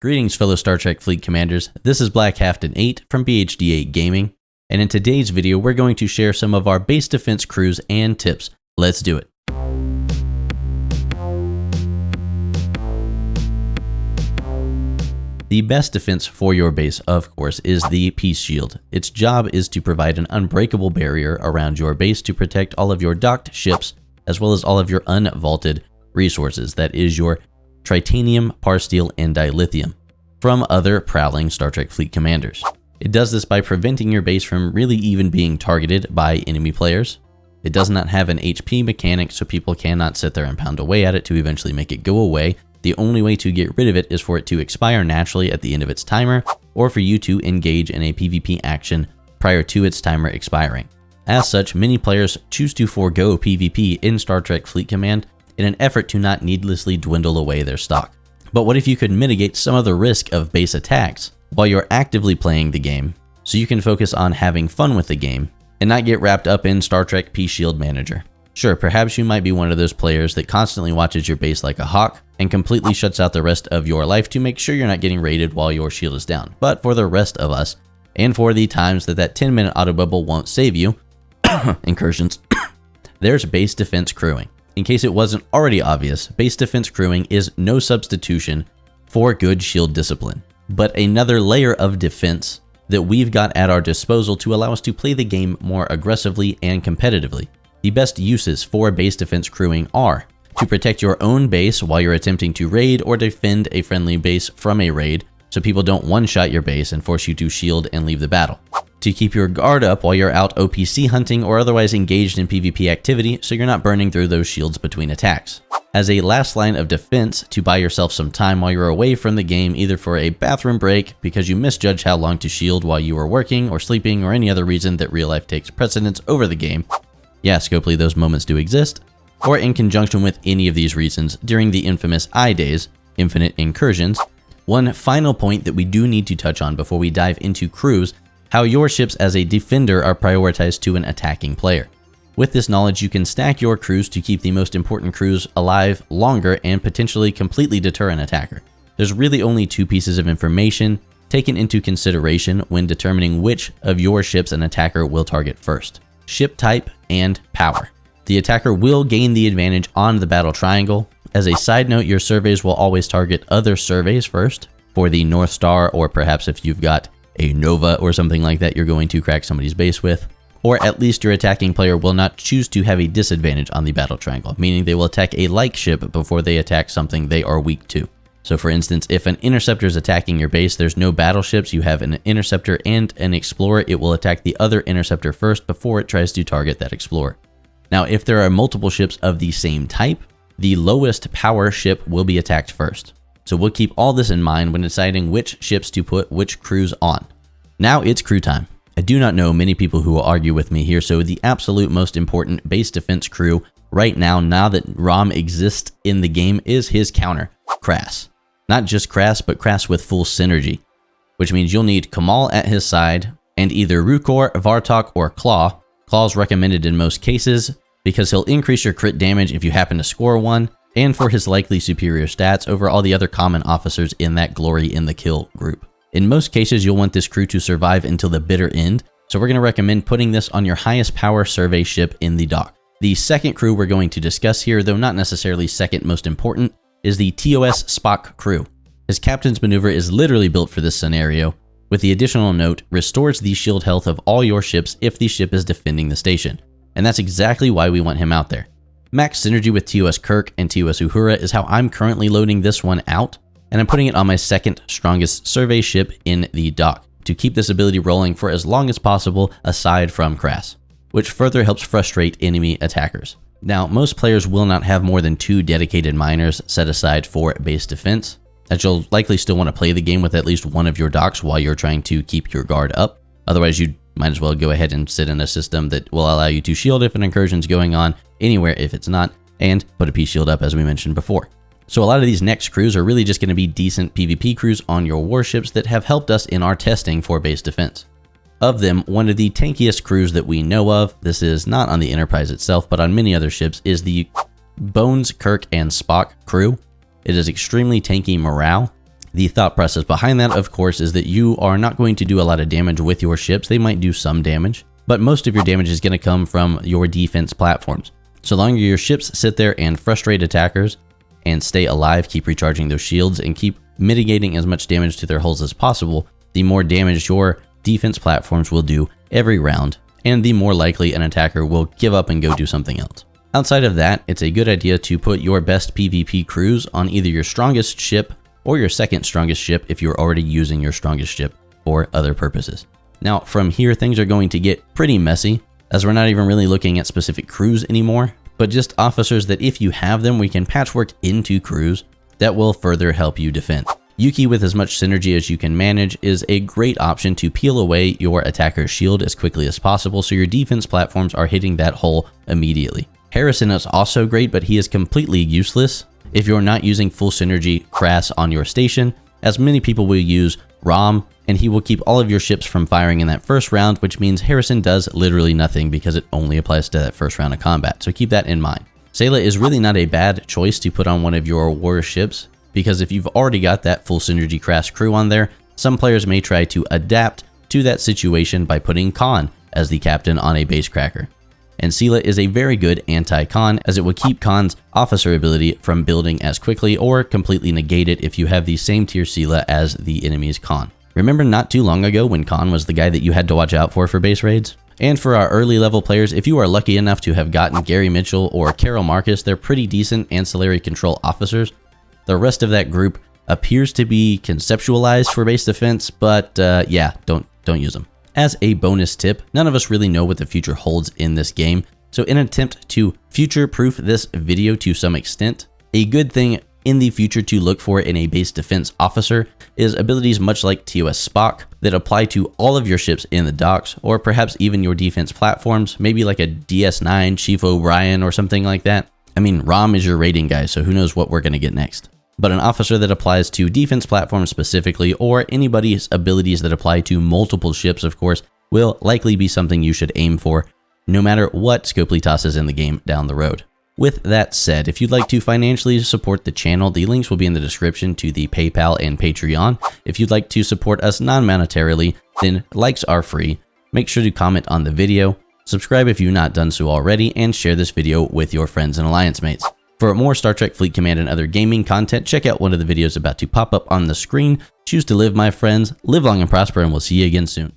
Greetings fellow Star Trek Fleet Commanders, this is 𝗂𝗏𝗁8 from BHD8 Gaming, and in today's video we're going to share some of our base defense crews and tips. Let's do it. The best defense for your base, of course, is the Peace Shield. Its job is to provide an unbreakable barrier around your base to protect all of your docked ships, as well as all of your unvaulted resources, that is your tritanium, parsteel, and dilithium, from other prowling Star Trek fleet commanders. It does this by preventing your base from really even being targeted by enemy players. It does not have an HP mechanic, so people cannot sit there and pound away at it to eventually make it go away. The only way to get rid of it is for it to expire naturally at the end of its timer, or for you to engage in a PvP action prior to its timer expiring. As such, many players choose to forego PvP in Star Trek Fleet Command in an effort to not needlessly dwindle away their stock. But what if you could mitigate some of the risk of base attacks while you're actively playing the game, so you can focus on having fun with the game and not get wrapped up in Star Trek Peace Shield Manager? Sure, perhaps you might be one of those players that constantly watches your base like a hawk and completely shuts out the rest of your life to make sure you're not getting raided while your shield is down. But for the rest of us, and for the times that 10-minute auto bubble won't save you, incursions, there's base defense crewing. In case it wasn't already obvious, base defense crewing is no substitution for good shield discipline, but another layer of defense that we've got at our disposal to allow us to play the game more aggressively and competitively. The best uses for base defense crewing are to protect your own base while you're attempting to raid or defend a friendly base from a raid, so people don't one-shot your base and force you to shield and leave the battle. To keep your guard up while you're out OPC hunting or otherwise engaged in PvP activity, so you're not burning through those shields between attacks. As a last line of defense, to buy yourself some time while you're away from the game, either for a bathroom break because you misjudged how long to shield while you were working or sleeping, or any other reason that real life takes precedence over the game. Yeah, 𝗂𝗶𝘁𝗵, those moments do exist. Or in conjunction with any of these reasons during the infamous I days, infinite incursions. One final point that we do need to touch on before we dive into crews: how your ships as a defender are prioritized to an attacking player. With this knowledge, you can stack your crews to keep the most important crews alive longer and potentially completely deter an attacker. There's really only two pieces of information taken into consideration when determining which of your ships an attacker will target first: ship type and power. The attacker will gain the advantage on the battle triangle. As a side note, your surveys will always target other surveys first for the North Star, or perhaps if you've got a Nova or something like that you're going to crack somebody's base with. Or at least your attacking player will not choose to have a disadvantage on the battle triangle, meaning they will attack a like ship before they attack something they are weak to. So for instance, if an interceptor is attacking your base, there's no battleships, you have an interceptor and an explorer, it will attack the other interceptor first before it tries to target that explorer. Now, if there are multiple ships of the same type, the lowest power ship will be attacked first. So we'll keep all this in mind when deciding which ships to put which crews on. Now it's crew time. I do not know many people who will argue with me here, so the absolute most important base defense crew right now that Rom exists in the game, is his counter, Crass. Not just Crass, but Crass with full synergy, which means you'll need K'mal at his side, and either Rukor, Vartok, or Claw. Claw's recommended in most cases because he'll increase your crit damage if you happen to score one, and for his likely superior stats over all the other common officers in that glory in the kill group. In most cases, you'll want this crew to survive until the bitter end, so we're going to recommend putting this on your highest power survey ship in the dock. The second crew we're going to discuss here, though not necessarily second most important, is the TOS Spock crew. His captain's maneuver is literally built for this scenario, with the additional note, restores the shield health of all your ships if the ship is defending the station. And that's exactly why we want him out there. Max synergy with TOS Kirk and TOS Uhura is how I'm currently loading this one out, and I'm putting it on my second strongest survey ship in the dock to keep this ability rolling for as long as possible aside from Crass, which further helps frustrate enemy attackers. Now, most players will not have more than 2 dedicated miners set aside for base defense, as you'll likely still want to play the game with at least one of your docks while you're trying to keep your guard up. Otherwise, you might as well go ahead and sit in a system that will allow you to shield if an incursion's going on, anywhere if it's not, and put a peace shield up as we mentioned before. So a lot of these next crews are really just going to be decent PvP crews on your warships that have helped us in our testing for base defense. Of them, one of the tankiest crews that we know of, this is not on the Enterprise itself, but on many other ships, is the Bones, Kirk, and Spock crew. It is extremely tanky morale. The thought process behind that, of course, is that you are not going to do a lot of damage with your ships. They might do some damage, but most of your damage is going to come from your defense platforms. So long as your ships sit there and frustrate attackers and stay alive, keep recharging those shields, and keep mitigating as much damage to their hulls as possible, the more damage your defense platforms will do every round, and the more likely an attacker will give up and go do something else. Outside of that, it's a good idea to put your best PvP crews on either your strongest ship or your second strongest ship if you're already using your strongest ship for other purposes. Now, from here, things are going to get pretty messy, as we're not even really looking at specific crews anymore, but just officers that if you have them, we can patchwork into crews that will further help you defend. 𝘂𝗶𝘁 with as much synergy as you can manage is a great option to peel away your attacker's shield as quickly as possible, so your defense platforms are hitting that hull immediately. 𝘂𝗶𝘁 is also great, but he is completely useless if you're not using full synergy Crass on your station, as many people will use 𝗂𝗵𝘁, and he will keep all of your ships from firing in that first round, which means 𝘂𝗶𝘁 does literally nothing because it only applies to that first round of combat, so keep that in mind. 𝗂𝗁 is really not a bad choice to put on one of your war ships, because if you've already got that full synergy Crass crew on there, some players may try to adapt to that situation by putting 𝘂𝗀 as the captain on a base cracker. And 𝗂𝗁 is a very good anti-𝘂𝗀, as it will keep 𝘂𝗀's officer ability from building as quickly or completely negate it if you have the same tier 𝗂𝗁 as the enemy's 𝘂𝗀. Remember not too long ago when 𝘂𝗀 was the guy that you had to watch out for base raids? And for our early level players, if you are lucky enough to have gotten 𝘂𝗶𝘁𝗵𝘁 or 𝘂𝗶𝘁𝗵, they're pretty decent ancillary control officers. The rest of that group appears to be conceptualized for base defense, but yeah, don't use them. As a bonus tip, none of us really know what the future holds in this game, so in an attempt to future-proof this video to some extent, a good thing in the future to look for in a base defense officer is abilities much like 𝘂𝗶𝘁𝗵𝘁 that apply to all of your ships in the docks, or perhaps even your defense platforms, maybe like a DS9 𝘂𝗶𝘁𝗵𝘁 or something like that. I mean, 𝗂𝗵 is your rating guy, so who knows what we're going to get next. But an officer that applies to defense platforms specifically, or anybody's abilities that apply to multiple ships, of course, will likely be something you should aim for, no matter what 𝘂𝗶𝘁𝗶 tosses in the game down the road. With that said, if you'd like to financially support the channel, the links will be in the description to the PayPal and Patreon. If you'd like to support us non-monetarily, then likes are free. Make sure to comment on the video, subscribe if you've not done so already, and share this video with your friends and alliance mates. For more Star Trek Fleet Command and other gaming content, check out one of the videos about to pop up on the screen. Choose to live, my friends. Live long and prosper, and we'll see you again soon.